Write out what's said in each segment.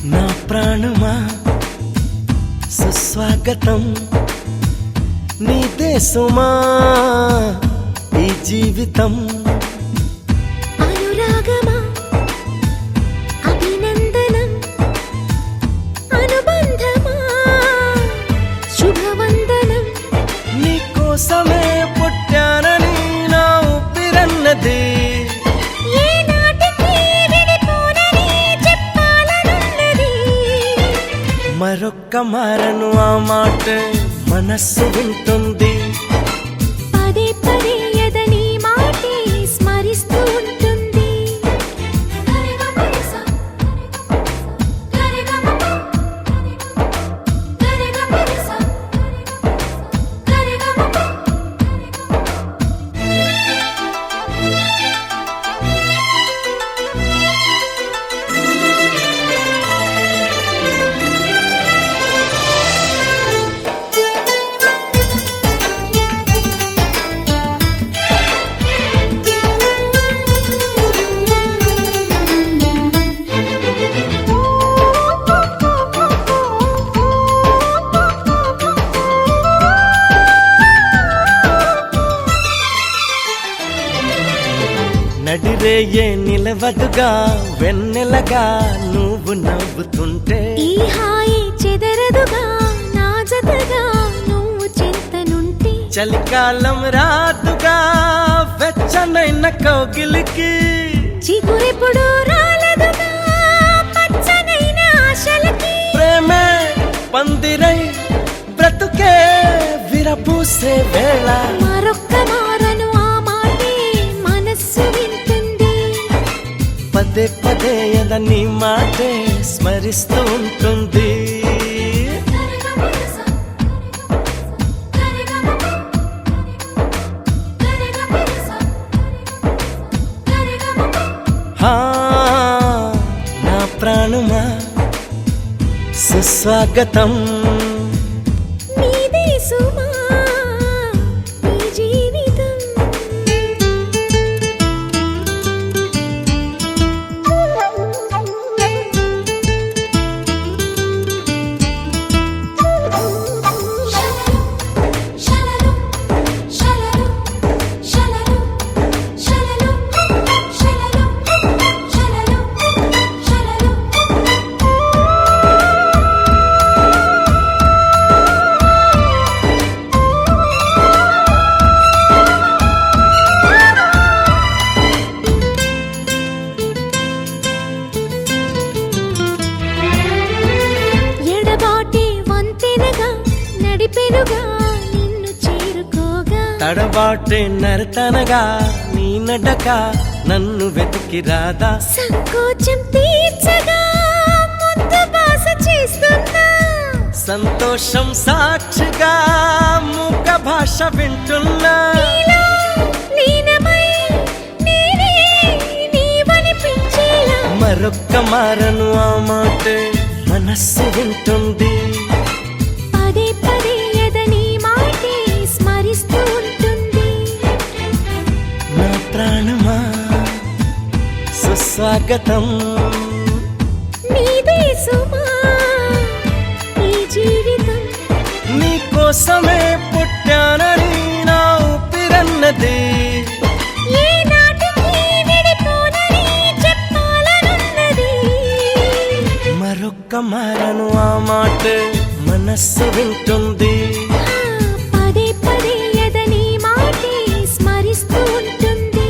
నా ప్రాణమా సుస్వాగతం నీదే సుమా ఈ జీవితం అనురాగమా అభినందనం అనుబంధమా శుభవందనం నీకోసమే పుట్టానని నా ఊపిరన్నది మరొక్క మారను ఆ మాట మనస్సు వింటుంది పదే పదే ఎదని మాటే స్మరిస్తూ ఉంటుంది నడిరేయే నిలవదుగా వెన్నెలగా నువ్వు నవ్వుతుంటే ఈ హాయి చెదరదుగా నా జతగా నువ్వు చింతనుంటే చలికాలం రాదుగా వెచ్చనైన కౌగిలికి చిగురెప్పుడు రాలదుగా పచ్చనైన ఆశలకి ప్రేమే పందిరై బ్రతుకే విరపూసే వేళ మరొక్క మారను ఆ మాటే మనస్సు వింటుంది పదే పదే ఎదని మాటే స్మరిస్తూ ఉంటుంది హా నా ప్రాణమా సుస్వాగతం నీదే సుమా ఈ జీవితం ఎడబాటి వంతెనగా నడిపెనుగా నిన్ను చేరుకోగా తడబాటే నరతనగా నీ నడక నన్ను వెతికి రాదా సంకోచం తీర్చగా ముద్దు బాస చేస్తున్నా సంతోషం సాక్షిగా మూక భాష వింటున్నా నీలో లీనమై నేనే నీవనిపించేలా మరొక్క మారను ఆ మాట మనస్సు వింటుంది పదే పదే ఎదని మాటే స్మరిస్తూ ఉంటుంది నా ప్రాణమా సుస్వాగతం నీదే సుమా ఈ జీవితం నీకోసమే పుట్టానని నా ఊపిరన్నది ఏ నాటికి విడిపోనని చెప్పాలనున్నది మరొక్క మారను ఆ మాట మనస్సు వింటుంది పదే పదే ఎదని మాటే స్మరిస్తూ ఉంటుంది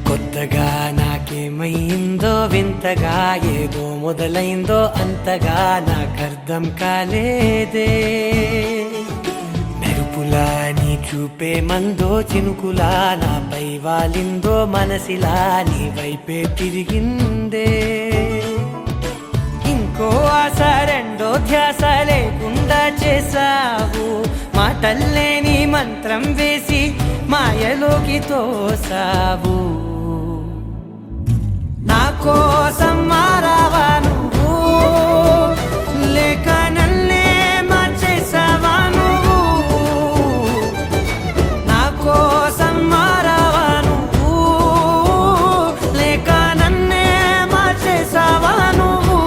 కొత్తగా నాకేమైందో వింతగా ఏదో మొదలైందో అంతగా నాకర్థం కాలేదే మెరుపులా నీ చూపే మందో చినుకులా నాపై వాలిందో మనసిలా నీ వైపే తిరిగిందే ఇంకో ఆశ రెండో ధ్యాస లేకుండా చేసావు మాటల్లే నీ మంత్రం వేసి మాయలోకి తోసావు నా కోసం మారావా నువ్వు లేక నన్నే మార్చేసావా నువ్వు నా కోసం మారావా నువ్వు లేక నన్నే మార్చేసావా నువ్వు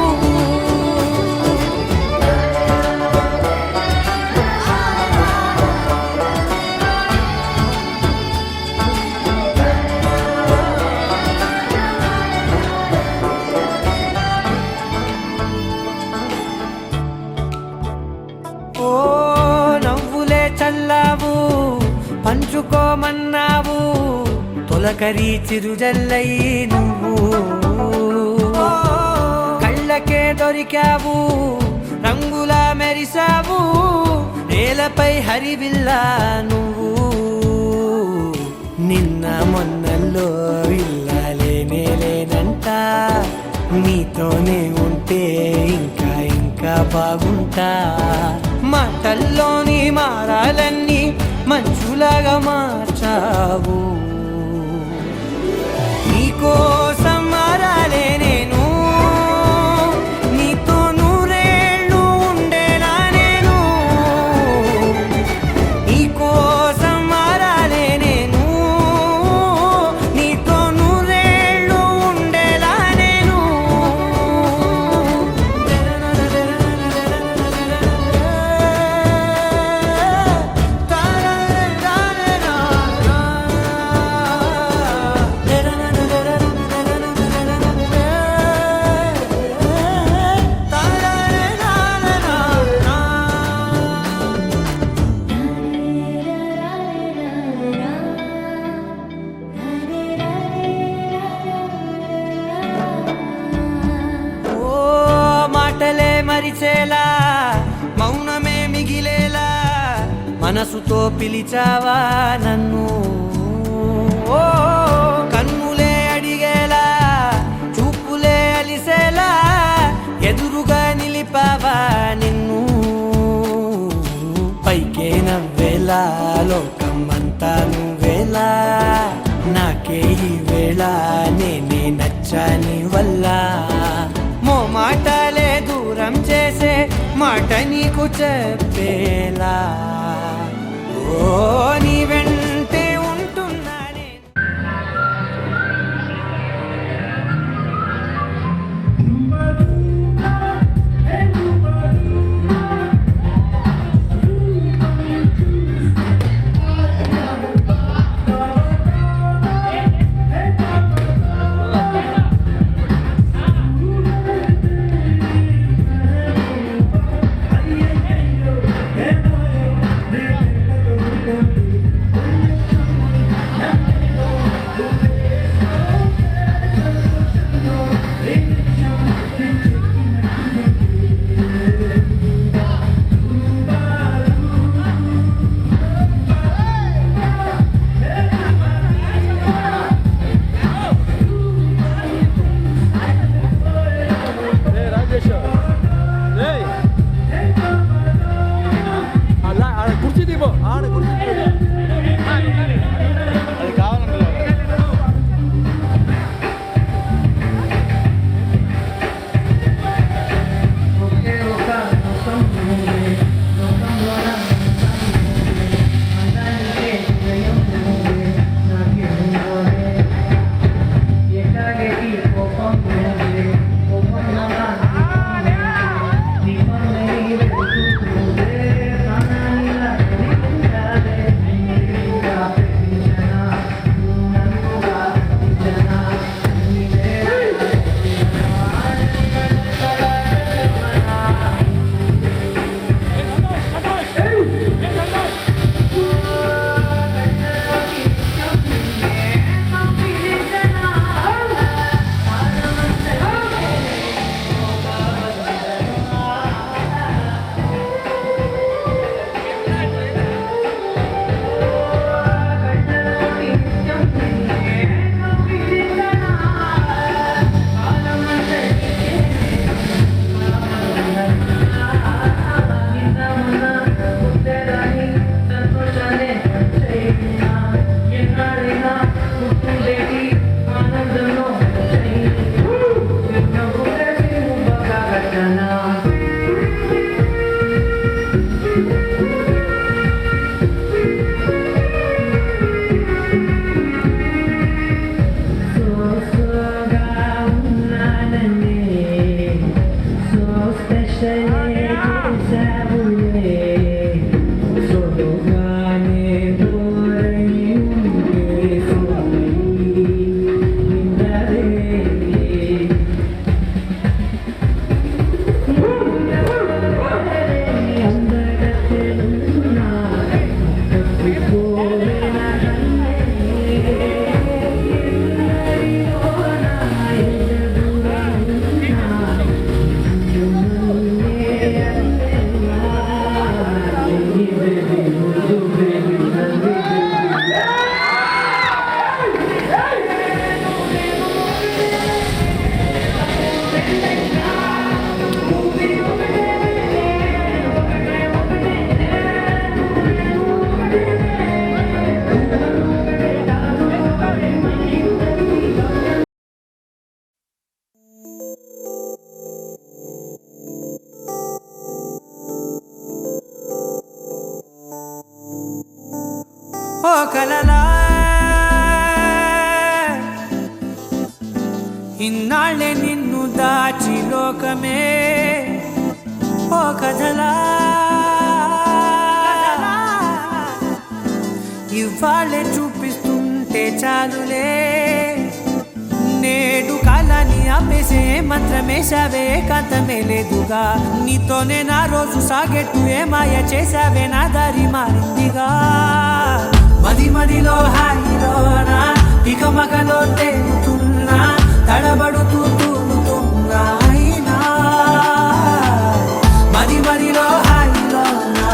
ఓ నవ్వులే చల్లావు పంచుకోమన్నావు తొలకరి చిరుజల్లై నువ్వు కళ్ళకే దొరికావు రంగులా మెరిసావు నేలపై హరివిల్లా నువ్వు నిన్న మొన్నల్లో ఇల్లాలేనే లేనంట నీతోనే ఉంటే ఇంకా ఇంకా బాగుంటా మాటల్లోని మారాలన్నీ మంచులాగా మార్చావు నీకోసం మారాలే నేను నీతో నూరేళ్ళు ఉండేలా నేను నీకోసం మారాలే నేను నీతో నూరేళ్ళు ఉండేలా నేను ఓ మాటలే మరిచేలా మౌనమే మిగిలేలా మనసుతో పిలిచావా నన్ను ఓ కన్నులే అడిగేలా చూపులే అలిసేలా ఎదురుగా నిలిపావా నిన్ను పైకే నవ్వేలా లోకం అంతా నువ్వేలా నాకే ఈ వేళ నేనే నచ్చాని వల్ల మో మాటలే దూరం చేసే మాట నీకు చెప్పేలా ఓ నీ వెంటే ఉంటున్నానే ఓ కలలా ఇన్నాళ్ళే నిన్ను దాచి లోకమే ఓ కథలా ఇవాళ్ళే చూపిస్తుంటే చాలులే నేడు కాలాన్ని ఆపేసే మంత్రమేశావే కాంతమే లేదుగా నీతోనే నా రోజు సాగెట్టు ఏ మాయ చేశావే నా దారి మారిందిగా మది మదిలో హాయిలోనా ఇక మగలో తేలుతున్నా తడబడుతూ తూలుతున్నా అయినా మది మదిలో హాయిలోనా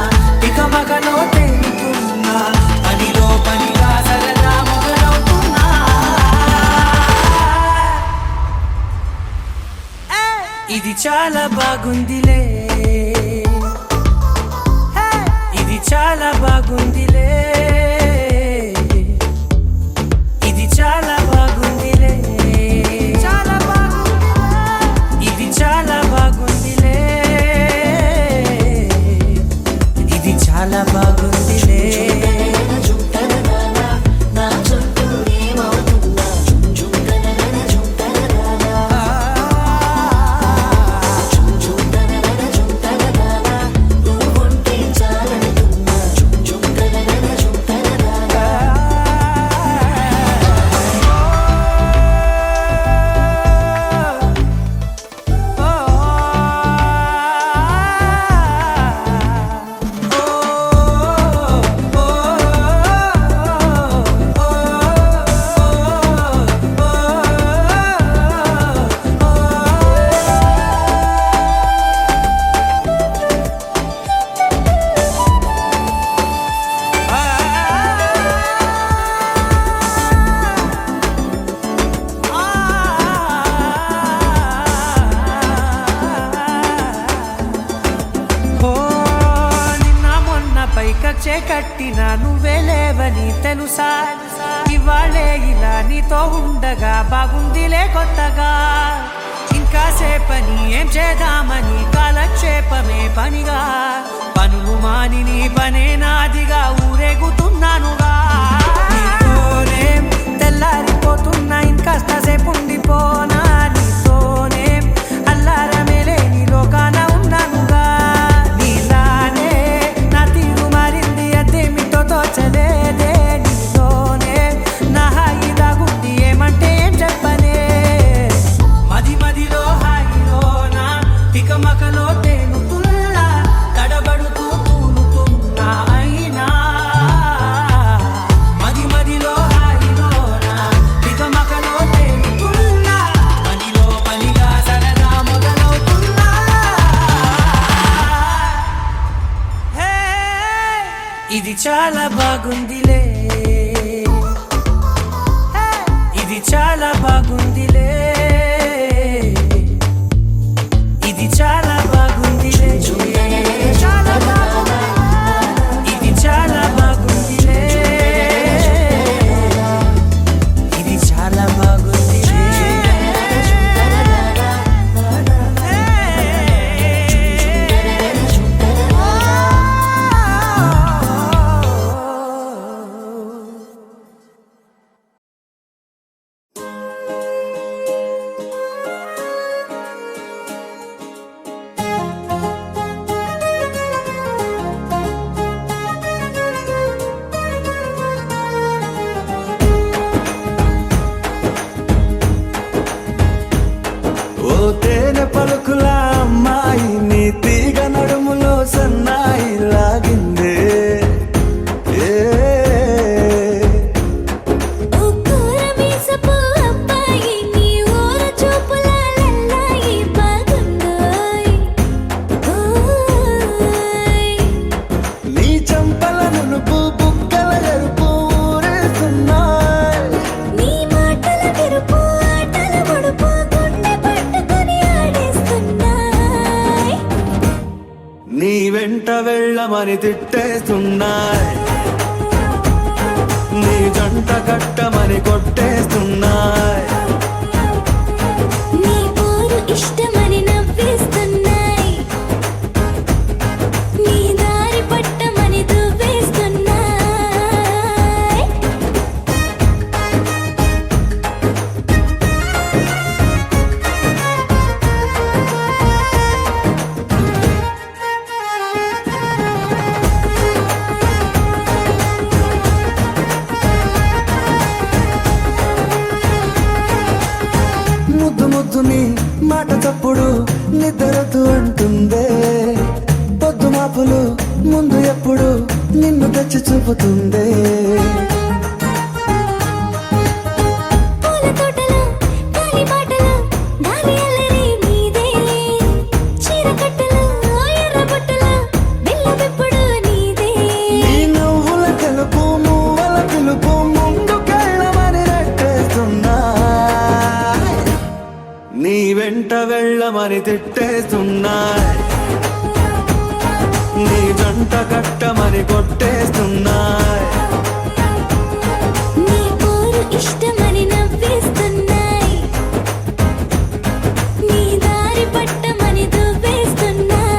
ఇక మగలో తేలుతున్నా పనిలో పనిగా సరదా మొదలవుతున్నా ఇది చాలా బాగుందిలే ఇది చాలా బాగుందిలే ఇది చాలా బాగుందిలే చాలా బాగుంది ఇది చాలా బాగుందిలే ఇది చాలా బాగుందిలే కచ్చే కట్టినా నువ్వే లేవని తెలుసా ఇవాళే ఇలా నీతో ఉండగా బాగుందిలే కొత్తగా ఇంకా సేపని ఏం చేద్దామని కాలక్షేపమే పనిగా పనులు మాని నీ పనే నాదిగా ఊరేగుతున్నానుగా నీతోనే తెల్లారిపోతున్నా ఇంకాస్త సేపు ఉండిపోనా నీతోనే అల్లారమే లేని లోకాన ఉన్నానుగా నీలానే నా తీరు మారింది అదేమిటో తోచలేదే నీతోనే నా హాయి దాగుంది ఏమంటే ఏం చెప్పనే మది మదిలో హాయిలోనా తికమకలో తేలుతున్నా తడబడుతూ తూలుతున్నా అయినా మది మదిలో హాయిలోనా తికమకలో తేలుతున్నా పనిలో పనిగా సరదా మొదలవుతున్నా హే ఇది చాలా బాగుందిలే ఇది చాలా బాగుందిలే ఇది చాలా బాగుందిలే చాలా బాగుంది ఇది చాలా బాగుందిలే వెళ్ళమని తిట్టేస్తున్నాయి, నీ జంట కట్టమని కొట్టేస్తున్నాయి. నీ పోరు ఇష్టమని నవ్వేస్తున్నాయి, నీ దారి పట్టమని దువ్వేస్తున్నాయి. ముద్దు ముద్దుని మాట తప్పుడు నిద్రతూ అంటుందే, పొద్దు మాపులు ముందు ఎప్పుడు నిన్ను తెచ్చి చూపుతుందే. పూల తోటలో గాలి బాటలో గాలి అల్లరి నీదేలే, చీర కట్టలో ఎర్ర బుట్టలో బెల్లమెప్పుడు నీదే. నీ నువ్వుల తెలుపు మువ్వల పిలుపు ముందుకెళ్ళమని నెట్టేస్తున్నా, నీ వెంట వెళ్ళమని తిట్టేస్తున్నాయి, నీ జంట కట్టమని కొట్టేస్తున్నాయి. నీ పోరు ఇష్టమని నవ్వేస్తున్నాయి, నీ దారి పట్టమని దువ్వేస్తున్నాయి.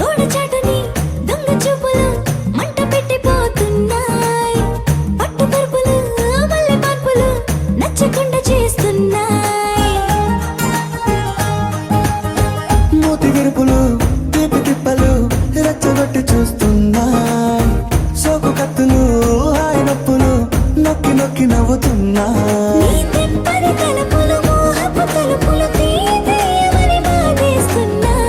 గోడ చాటుని దొంగ చూపులు మంట పెట్టిపోతున్నాయి, పట్టు పరుపులు మల్లె పాన్పులు నచ్చకుండా చేస్తున్నాయి. మూతి విరుపులు తీపి తిప్పలు రెచ్చగొట్టి చూస్తున్నాయి, సోకు కత్తులు హాయి నొప్పులు నొక్కి నొక్కి నవ్వుతున్నాయి. నీ తెప్పని తలుపులు మోహపు తలుపులు తీయమని బాధేస్తున్నాయి.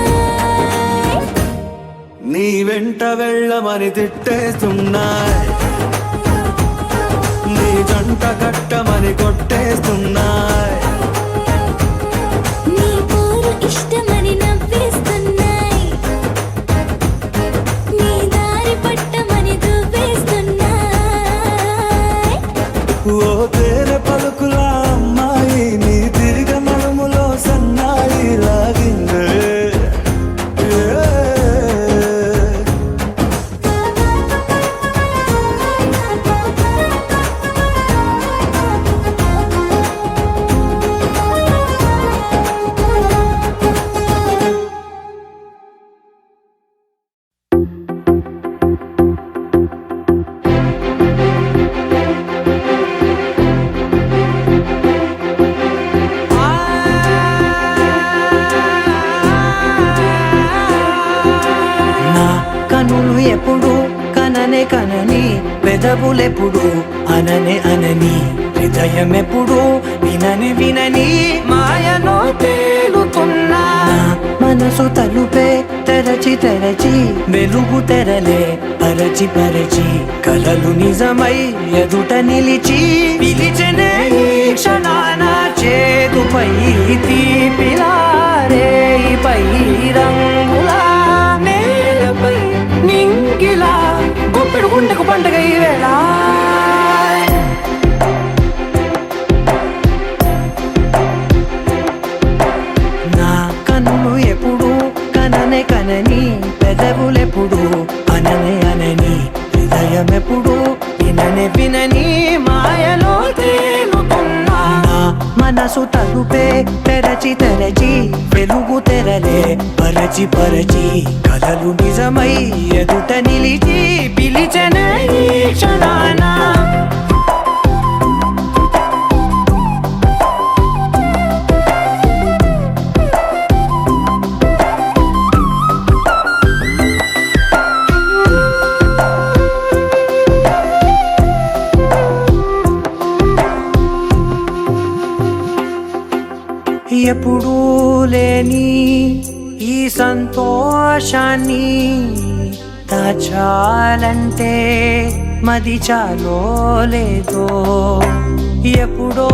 నీ వెంట వెళ్ళమని తిట్టేస్తున్నాయి, నీ జంట కట్టమని కొట్టేస్తున్నాయి. నీ పోరు ఇష్టమని నవ్వేస్తున్నాయి, నీ దారి పట్టమని దువ్వేస్తున్నాయి. ఓ తేనె పలుకుల అమ్మాయి నీ తిరిగ నడుములో సన్నాయి లాగిందే. నా కనులు ఎప్పుడు కననే కనని, పెదవులెప్పుడు అననే అనని, హృదయం ఎప్పుడు వినని వినని మాయలో తేలుతున్నా. నా మనసు తలుపే తెరచి తెరచి వెలుగు తెరలే పరచి పరచి, కలలు నిజమై ఎదుట నిలిచి పిలిచెనే ఈ క్షణాన చేతుపై తీపిలారే పై రంగులా నేలపై నింగిలా గుప్పెడు గుండెకు పండగ ఈ వేళ. నా కన్ను ఎప్పుడు కననే కనని, పెదవులెప్పుడు అననే అనని, హృదయం ఎప్పుడు విననే వినని మాయలో తేలుతున్నా. నా మనసు తలుపే తెరచి తెరచి వెలుగు తెరలే పరచి పరచి, కలలు నిజమై ఎదుట నిలిచి పిలిచెనే ఈ క్షణాన. ఎప్పుడూ లేని ఈ సంతోషాన్ని దాచాలంటే మది చాలో లేదో, ఎప్పుడో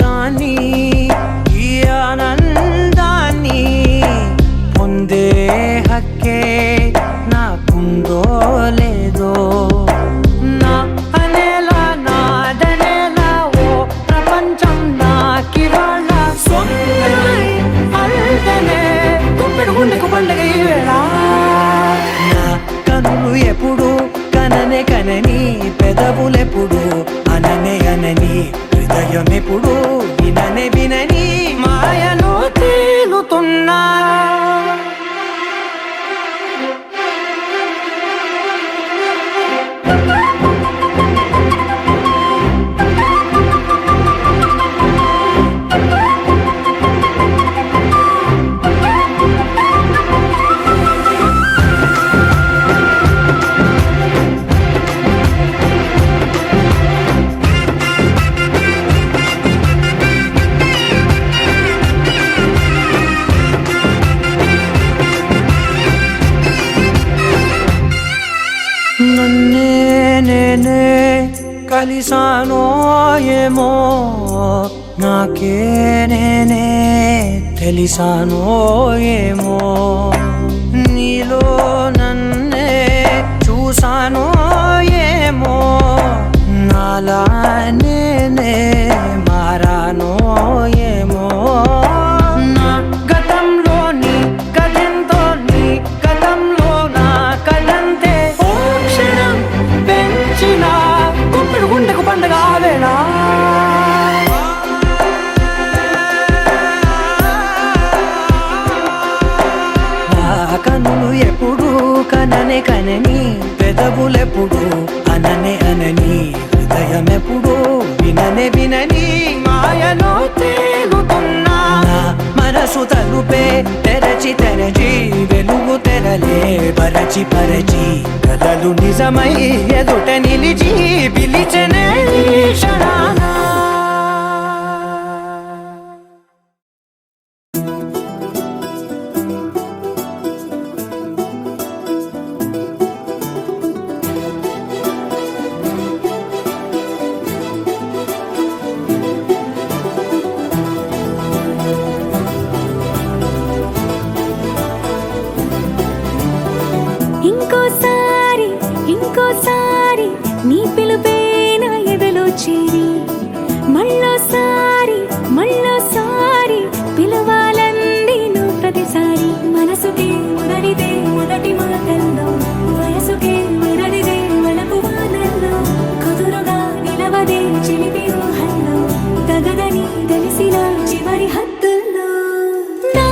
రాని ఈ ఆనందాన్ని పొందే హక్కే నాకుందో లేదో. నా విననే వినని మాయలో తేలుతున్నా నన్నే నేనే కలిసానో ఏమో నాకే నేనే తెలిసానో ఏమో నీలో నన్నే చూసానో ఏమో నాలా నేనే మారానో ఏమో నా గతంలోని కథంతో నీ గతంలో నా కథంతే ఓ క్షణం పెంచిన గుప్పెడు గుండెకు పండగ ఆవేళ నా కనులు ఎప్పుడు కననే కనని పెదవులెప్పుడు అననే అనని హృదయం ఎప్పుడు విననే వినని మాయలో తేలుతున్నా నా మనసు తలుపే తెరచి తెరచి వెలుగు తెరలే పరచి పరచి కథలు నిజమై ఎదుట నిలిచి పిలిచెనే ఈ క్షణాన ఇంకోసారి ఇంకోసారి నీ పిలుపే నా ఎదలో చేరి మళ్ళోసారి మళ్ళోసారి పిలవాలంది నువ్వు ప్రతిసారి మనసుకే మొదటిదే మొదటి మాటల్లో వయసుకే మొదటిదే వలపు వానల్లో కుదురుగా నిలవదే చిలిపి ఊహల్లో తగదని తెలిసిన చివరి హద్దుల్లో నా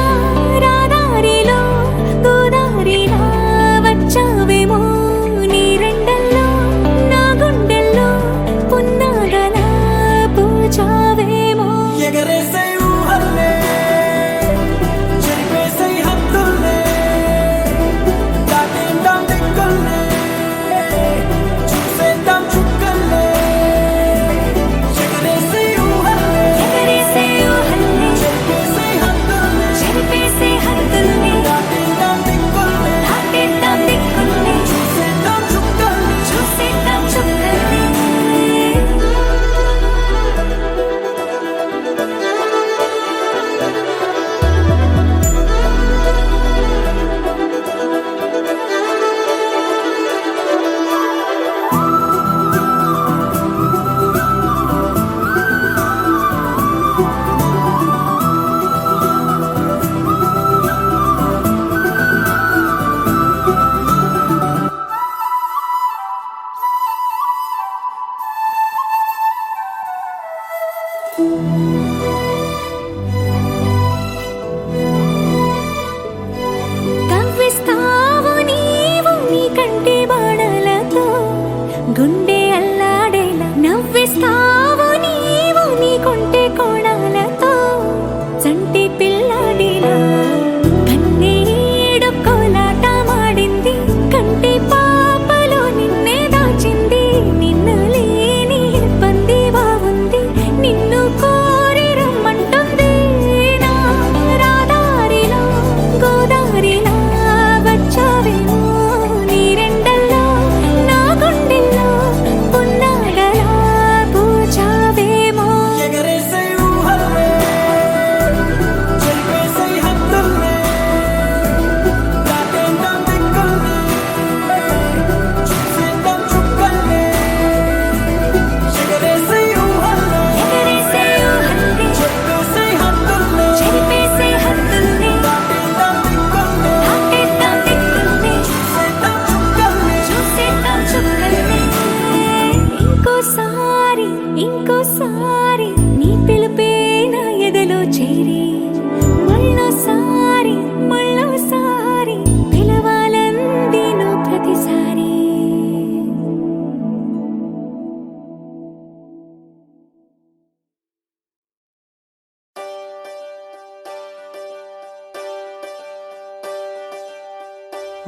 రాదారిలో గోదారిలా వచ్చావేమో నీ రెండల్లో నా గుండెల్లో పున్నాగలా పూచావేమో ఎగరేసే ఊహల్లే చెరిపేసే హద్దుల్లే దాటేద్దాం దిక్కుల్లే చూసేద్దాం చుక్కల్లే ఎగరేసే ఊహల్లే ఎగరేసే ఊహల్లే చెరిపేసే హద్దుల్లే చెరిపేసే హద్దుల్ని దాటేద్దాం దిక్కుల్లే దాటేద్దాం దిక్కుల్ని చూసేద్దాం చుక్కల్లే చూసేద్దాం చుక్కల్ని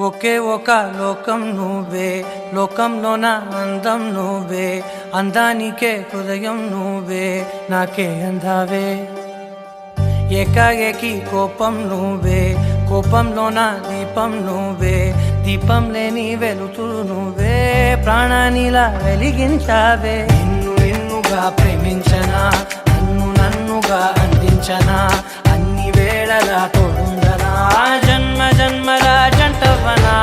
ఒకే ఒక లోకం నువ్వే, లోకంలోన అందం నువ్వే, అందానికే హృదయం నువ్వే, నాకే అందావే. ఏకాఏకి కోపం నువ్వే, కోపంలోన దీపం నువ్వే, దీపం లేని వెలుతురు నువ్వే, ప్రాణానిలా వెలిగించావే. నిన్ను నిన్నుగా ప్రేమించనా, నన్ను నన్నుగా అందించనా, అన్ని వేళలా తోడుండనా, జన్మ జన్మల జంటవనా.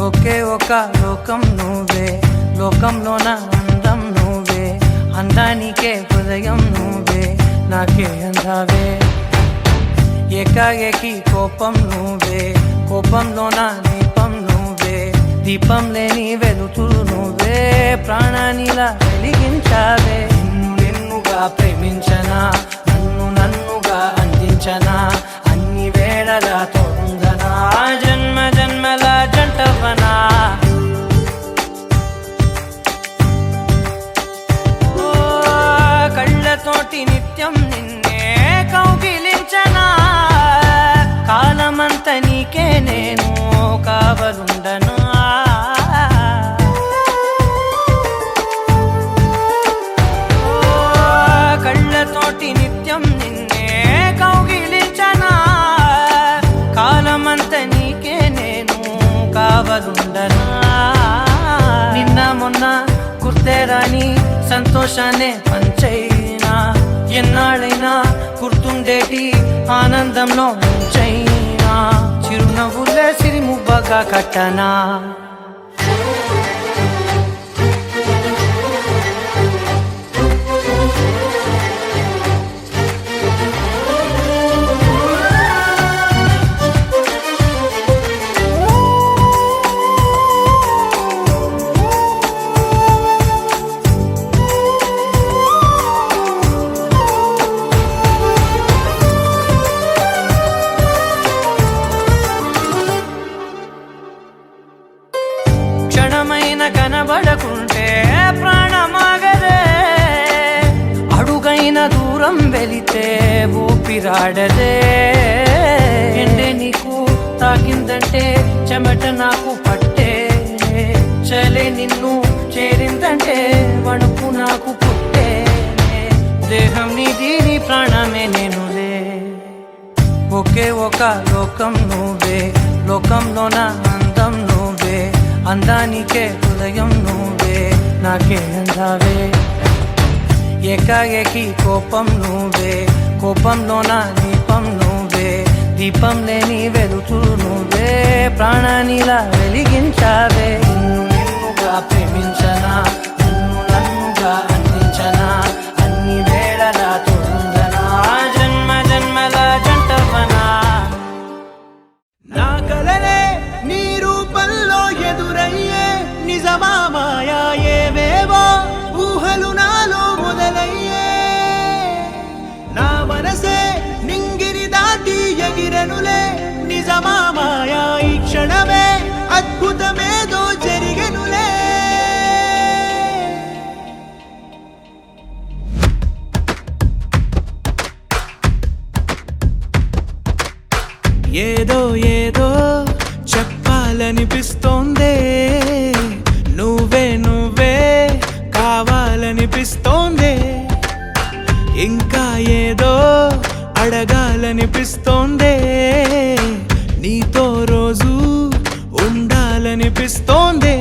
ఒకే ఒక లోకం నువ్వే, లోకంలోన అందం నువ్వే, అందానికే హృదయం నువ్వే, నాకే అందావే. ఏకాఏకి కోపం నువ్వే, కోపంలోన దీపం నువ్వే, దీపం లేని వెలుతురు నువ్వే, ప్రాణానిలా వెలిగించావే. నిన్ను నిన్నుగా ప్రేమించనా, నన్ను నన్నుగా అందించనా, అన్ని వేళలా తోడుందనా, జన్మ జన్మల జంటవనా. కళ్ళతోటి నిత్యం నిన్నే కౌగిలించనా, కాలమంత నీకే నేను కావలుండనా. కళ్ళతోటి నిత్యం నిన్నే కౌగిలించనా, కాలమంత నీకే నేను కావలుండనా. నిన్న మొన్న గుర్తే రాని సంతోషాన్ని పంచైనా, ఎన్నాళ్ళైనా గుర్తుండేటి ఆనందంలో ముంచైనా, చిరునవ్వులే సిరిమువ్వగా కట్టనా. క్షణమైన కనబడకుంటే ప్రాణమాగదే, అడుగైన దూరం వెళితే ఊపిరాడదే. ఎండే నీకు తాకిందంటే చెమట నాకు పట్టే, చలే నిన్ను చేరిందంటే వణుకు నాకు పుట్టే, దేహం నీది నీ ప్రాణమే నేనులే. ఒకే ఒక లోకం నువ్వే, లోకంలోన అందం నువ్వే, అందానికే హృదయం నువ్వే, నాకే అందావే. ఏకాఏకి కోపం నువ్వే, కోపంలోన దీపం నువ్వే, దీపం లేని వెలుతురు నువ్వే, ప్రాణానిలా వెలిగించావే. నిన్ను నిన్నుగా ప్రేమించనా, నన్ను నన్నుగా అందించనా, అన్ని వేళలా తోడుండనా, జన్మ జన్మల జంటవనా. నా కలలే నీ రూపంలో ఎదురయ్యే, నిజమా మాయా ఏవేవో ఊహలు నాలో మొదలయ్యే. నా మనసే నింగిరి దాటి ఎగిరెనులే, నిజమా మాయా ఈ క్షణమే అద్భుతమేదో జరిగెనులే. ఏదో ఏదో చెప్పాలనిపిస్తోందే, నువ్వే నువ్వే కావాలనిపిస్తోందే, ఇంకా ఏదో అడగాలనిపిస్తోందే, నీతో రోజు ఉండాలనిపిస్తోందే.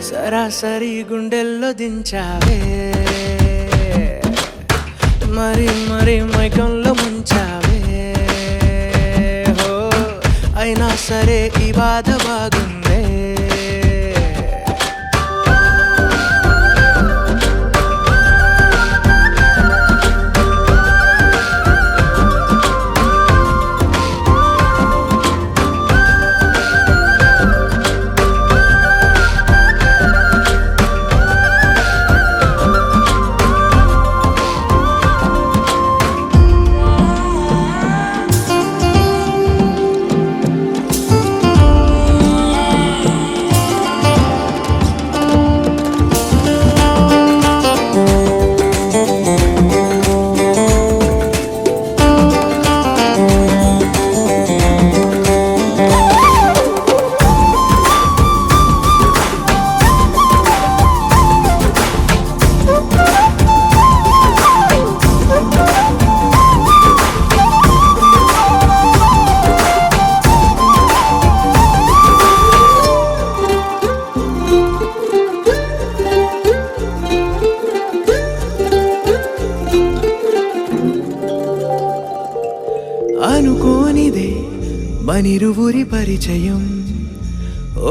సరాసరి గుండెల్లో దించావే, మరి మరి మైకంలో ముంచావే. హో అయినా సరే ఈ బాధ బాగుందే. మనిరువురి పరిచయం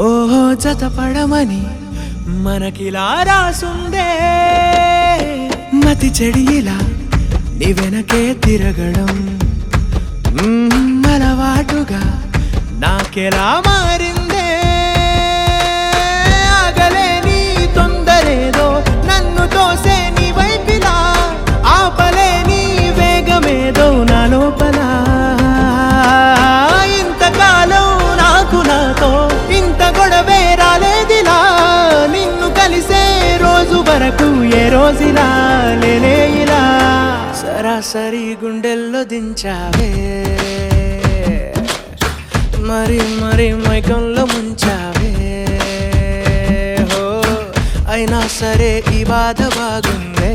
ఓహో జతపడమని మనకిలా రాసుందే మతి చెడి ఇలా నీ వెనకే తిరగడం అలవాటుగా నాకెలా మారిందే ఆగలేని తొందరేదో నన్ను తోసే నీ వైపిలా ఆపలేని వేగమేదో నా లోపల ఇంతకాలం నాకు నాతో ఇంత గొడవే రాలేదిలా నిన్ను కలిసే రోజు వరకు ఏ రోజులా లేనే ఇలా సరాసరి గుండెల్లో దించావే మరి మరి మైకంలో ముంచావే హో అయినా సరే ఈ బాధ బాగుందే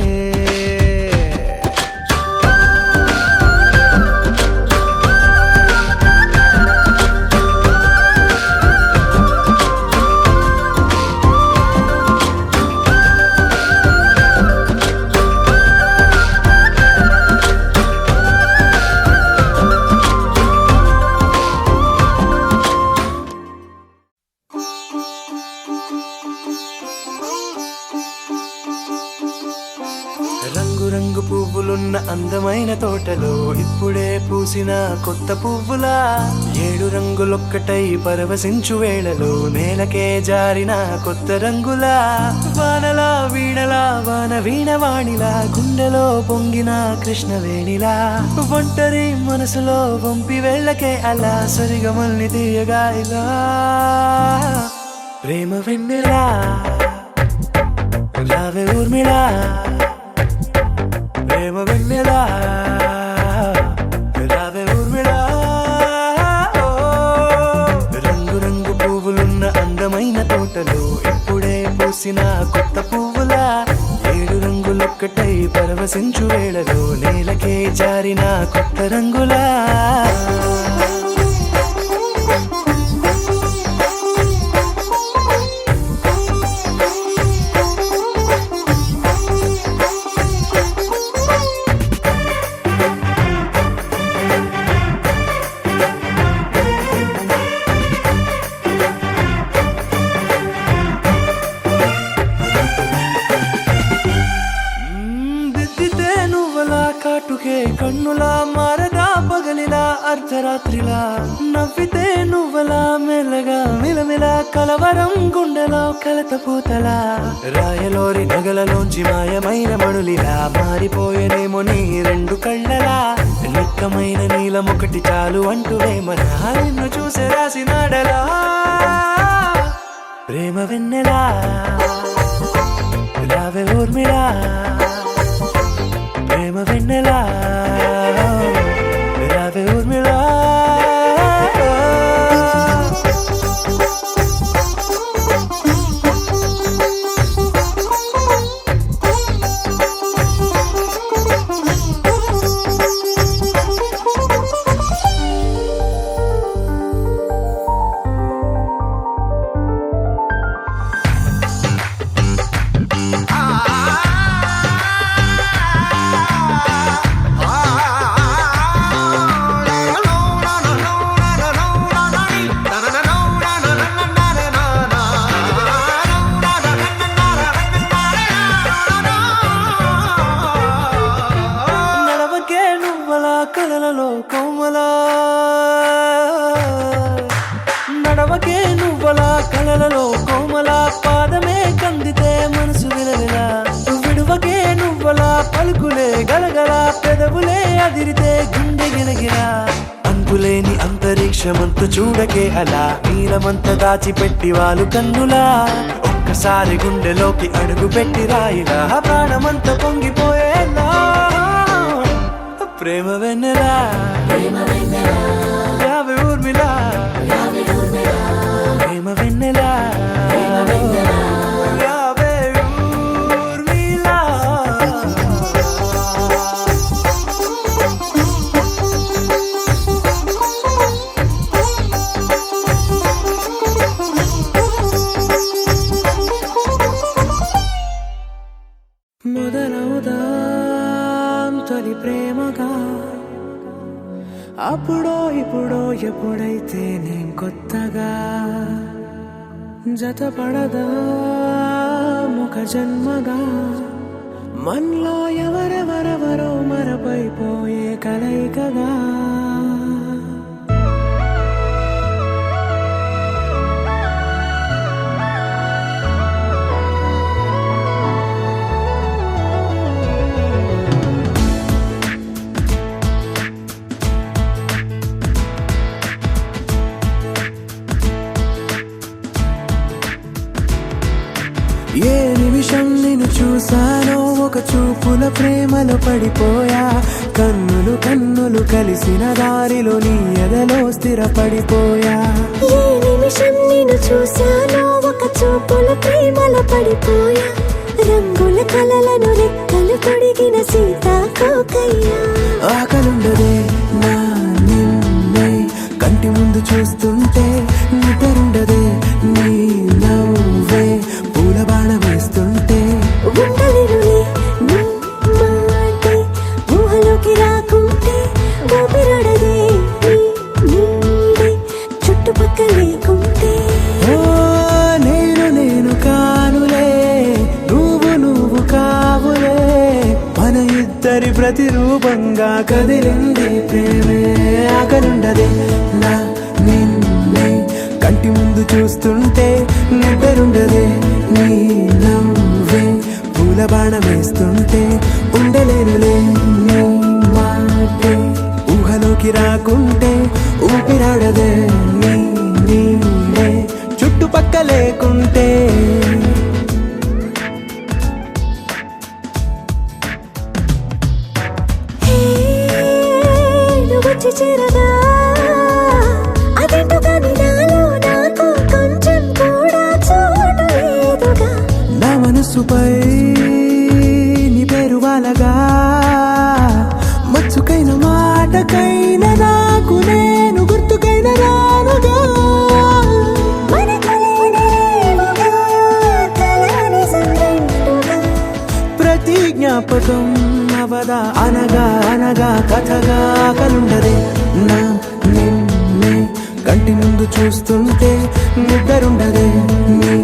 రంగు పువ్వులున్న అందమైన తోటలో ఇప్పుడే పూసిన కొత్త పువ్వులా 7 రంగులొక్కటై పరవశించు వేళలో నేలకే జారిన కొత్త రంగులా వానలా వీణలా వాన వీణవాణిలా గుండెలో పొంగిన కృష్ణవేణిలా ఒంటరి మనసులో వంపి వెళ్ళకే అలా సరిగమల్ని తీయగా ఇలా ప్రేమ వెన్నెలా రావే ఊర్మిళా ప్రేమ వెన్నెలా రావే ఊర్మిళా రంగు రంగు పువ్వులున్న అందమైన తోటలో ఇప్పుడే పూసిన కొత్త పువ్వులా 7 రంగులొక్కటై పరవశించు వేళలో నేలకే జారిన కొత్త రంగులా కాటుకే కన్నులా మారగా పగలిలా అర్ధరాత్రిలా నవ్వితే నువ్వలా మెల్లగా మిలమిలా కలవరం గుండెలో కలత పూతలా రాయలోరి నగలలోంచి మాయమైన మణులిలా మారిపోయేనేమో నీ 2 కళ్ళలా నిక్కమైన నీలం ఒకటి చాలు అంటూ వేమనా నిన్ను చూసే రాసినాడలా ప్రేమ వెన్నెలా రావే ఊర్మిళా ప్రేమ వెన్నెలా రావే ఊర్మిళా కలలలో కోమలా నడవకే నువ్వలా కలలలో కోమలా పాదమే కందితే మనసు విలవిలా విడువకే నువ్వలా పలుకులే గలగల పెదవులే అదిరితే గుండె గిలగిలా అంతులేని అంతరిక్షమంత చూడకే అలా నీలమంత దాచిపెట్టి వాళ్ళు కన్నులా ఒక్కసారి గుండెలోకి అడుగు పెట్టి రాయిలా ప్రాణమంత పొంగిపోయేలా ప్రేమ వెన్నెలా రావే ఊర్మిళా ప్రేమ వెన్నెలా రావే ఊర్మిళా మొదలవుదాం తొలి ప్రేమగా అప్పుడో ఇప్పుడో ఎప్పుడైతే నేను కొత్తగా జతపడదా ముఖ జన్మగా మనలో ఎవరెవరెవరో మరపైపోయే కలయికగా ఏ నిమిషం నిన్ను చూసానో ఒక చూపుల ప్రేమలో పడిపోయా కన్నులు కన్నులు కలిసిన దారిలో నీ ఎదలో స్థిరపడిపోయా ఏ నిమిషం నిన్ను చూశానో ఒక చూపుల ప్రేమలో పడిపోయా రంగుల కలలను రెక్కలు తొడిగిన సీతాకోకయ్యా ఆకలుండదే నా నిన్నే కంటి ముందు చూస్తుంటే నిద్రుండదే నీ నవ్వే పూల బాణ వేస్తుంటే ఉండలేనులే నీ మాటే ఊహలోకి రాకుంటే ఊపిరాడదే నీ నీడే చుట్టుపక్కల లేకుంటే ఓ నేను కానులే నువ్వు కావులే మన ఇద్దరి ప్రతిరూపంగా కదిలింది ప్రేమే ఆకలుండదే నా నిన్నే కంటి ముందు చూస్తుంటే నిద్రుండదే నీ నవ్వే పూల బాణ వేస్తుంటే ఉండలేనులే నీ మాటే ఊహలోకి రాకుంటే ఊపిరాడదే నీ నీడే చుట్టుపక్క లేకుంటే హే నువ్వు వచ్చి చేరగా అదేంటో కానీ నాలో నాకు కొంచెం కూడా చోటు లేదుగా నా మనసుపై నీ పేరు వాలగా మచ్చుకైన మాటకైన నాకు నేను గుర్తుకైన రానుగా మనకులేనిలేవుగా కలని సంగంటుగా ప్రతి జ్ఞాపకం అవదా అనగా అనగా కథగా కలుండదే నా నిన్నే కంటి ముందు చూస్తుంటే నిద్రుండదే నీ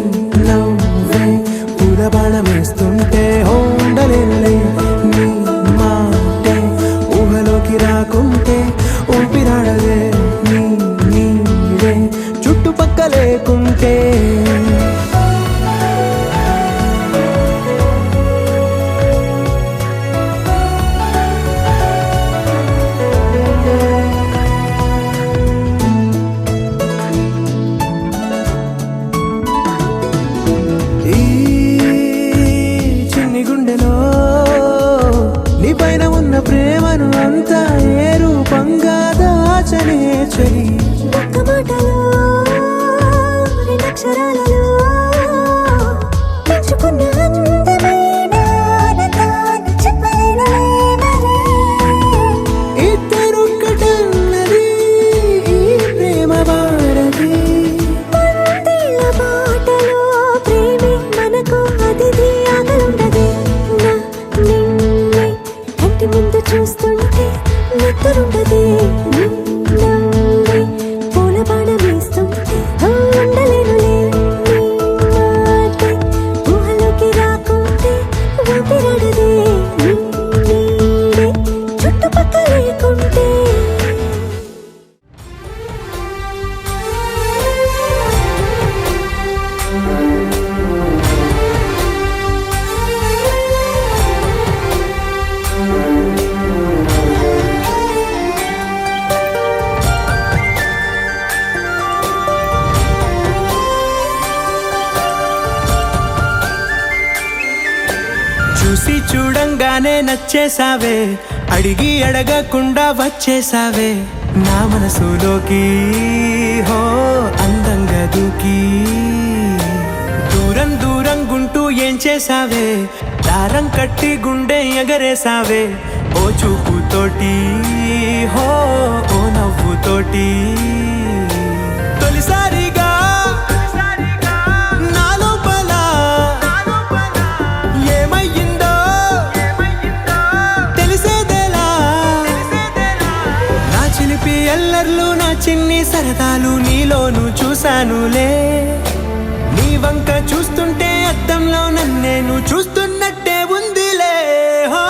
నవ్వే పూల బాణ వేస్తుంటే ఉండలేనులే నీ మాటే ఊహలోకి రాకుంటే ఊపిరాడదే నీ నీడే చుట్టుపక్క లేకుంటే ఈ చిన్ని గుండెలో నీ పైన ఉన్న ప్రేమను అంతా ఏ రూపంగా దాచనే చలి ఒక్క మాటలో రెండక్షరాలలో పెంచుకున్న అందమైన ఆనందాన్ని చెప్పలేనులే మరి. ఇద్దరొక్కటన్నది ఈ ప్రేమ వాడది వందేళ్ల బాటలో ప్రేమే మనకు అతిథి ఆగలుండదే నా నిన్నే కంటి ముందు చూస్తుంటే నిద్రుండదే నీ నవ్వే పూల బాణ వేస్తుంటే ఉండలేనులే నీ మాటే ఊహలోకి రాకుంటే ఊపిరాడదే నీ నీడే చుట్టుపక్కల లేకుంటే చూసి చూడంగానే నచ్చేసావే అడిగి అడగకుండా వచ్చేసావే నా మనసులోకి హో అందంగా దూకి దూరం దూరం గుంటూ ఏం చేసావే దారం కట్టి గుండె ఎగరేసావే ఓ చూపుతోటి హో ఓ నవ్వుతోటి తొలిసారిగా నా లోపల ఏమయ్యిందో తెలిసేదేలా నా చిలిపి ఎల్లర్లు నా చిన్ని సరదాలు నీలోను చూశానులే. నీ వంక చూస్తుంటే అద్దంలో నన్నేను చూస్తున్నట్టే ఉందిలే. హో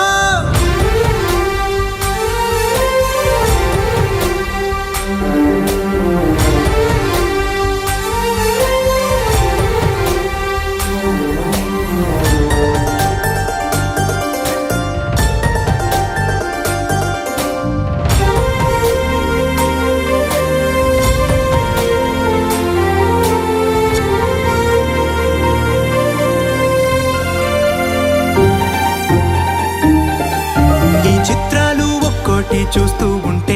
ఈ చిత్రాలు ఒక్కోటి చూస్తూ ఉంటే